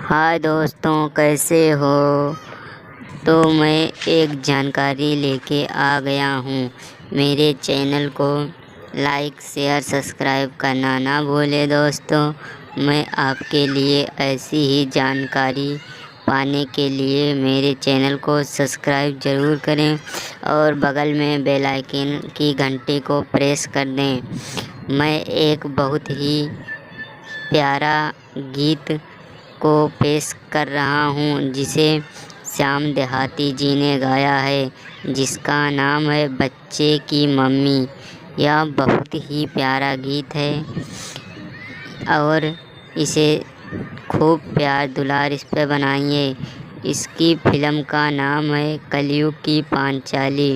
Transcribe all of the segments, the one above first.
हाय दोस्तों, कैसे हो। तो मैं एक जानकारी लेके आ गया हूँ। मेरे चैनल को लाइक शेयर सब्सक्राइब करना ना भूलें दोस्तों। मैं आपके लिए ऐसी ही जानकारी पाने के लिए मेरे चैनल को सब्सक्राइब ज़रूर करें और बगल में बेल आइकन की घंटी को प्रेस कर दें। मैं एक बहुत ही प्यारा गीत को पेश कर रहा हूँ जिसे श्याम देहाती जी ने गाया है, जिसका नाम है बच्चे की मम्मी। यह बहुत ही प्यारा गीत है और इसे खूब प्यार दुलार इस पे बनाइए। इसकी फ़िल्म का नाम है कलयुग की पांचाली।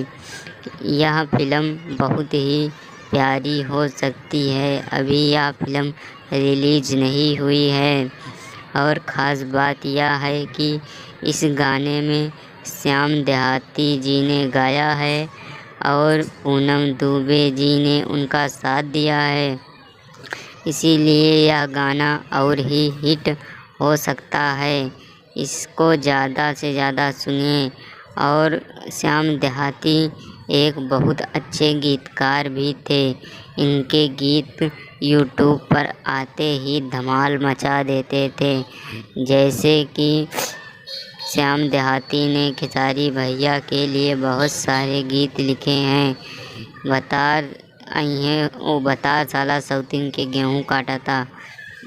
यह फ़िल्म बहुत ही प्यारी हो सकती है। अभी यह फ़िल्म रिलीज़ नहीं हुई है और ख़ास बात यह है कि इस गाने में श्याम देहाती जी ने गाया है और पूनम दुबे जी ने उनका साथ दिया है। इसीलिए यह गाना और ही हिट हो सकता है। इसको ज़्यादा से ज़्यादा सुनिए। और श्याम देहाती एक बहुत अच्छे गीतकार भी थे। इनके गीत यूट्यूब पर आते ही धमाल मचा देते थे। जैसे कि श्याम देहाती ने खेसारी भैया के लिए बहुत सारे गीत लिखे हैं। बता साला सौतीन के गेहूँ काटा था।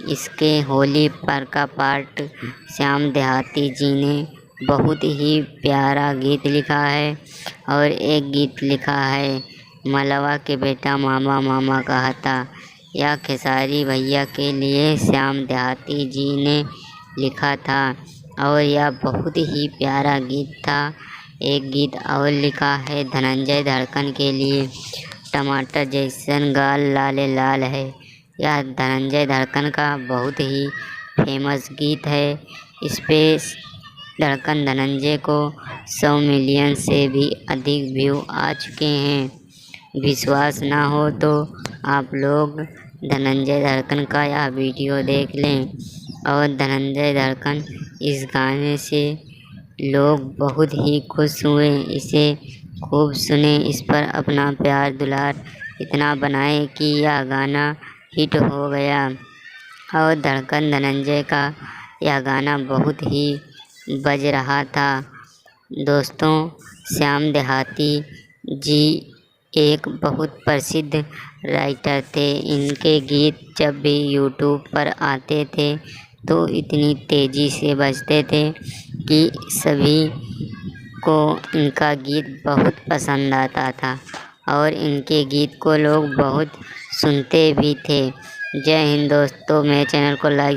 इसके होली पर का पार्ट श्याम देहाती जी ने बहुत ही प्यारा गीत लिखा है। और एक गीत लिखा है मलवा के बेटा मामा मामा कहा था। यह खेसारी भैया के लिए श्याम देहाती जी ने लिखा था और यह बहुत ही प्यारा गीत था। एक गीत और लिखा है धनंजय धड़कन के लिए, टमाटर जैसन गाल लाले लाल है। यह धनंजय धड़कन का बहुत ही फेमस गीत है। इस पे धड़कन धनंजय को 100 मिलियन से भी अधिक व्यू आ चुके हैं। विश्वास ना हो तो आप लोग धनंजय धड़कन का यह वीडियो देख लें। और धनंजय धड़कन इस गाने से लोग बहुत ही खुश हुए। इसे खूब सुने, इस पर अपना प्यार दुलार इतना बनाए कि यह गाना हिट हो गया। और धड़कन धनंजय का यह गाना बहुत ही बज रहा था। दोस्तों, श्याम देहाती जी एक बहुत प्रसिद्ध राइटर थे। इनके गीत जब भी यूट्यूब पर आते थे तो इतनी तेज़ी से बजते थे कि सभी को इनका गीत बहुत पसंद आता था और इनके गीत को लोग बहुत सुनते भी थे। जय हिंद दोस्तों, मेरे चैनल को लाइक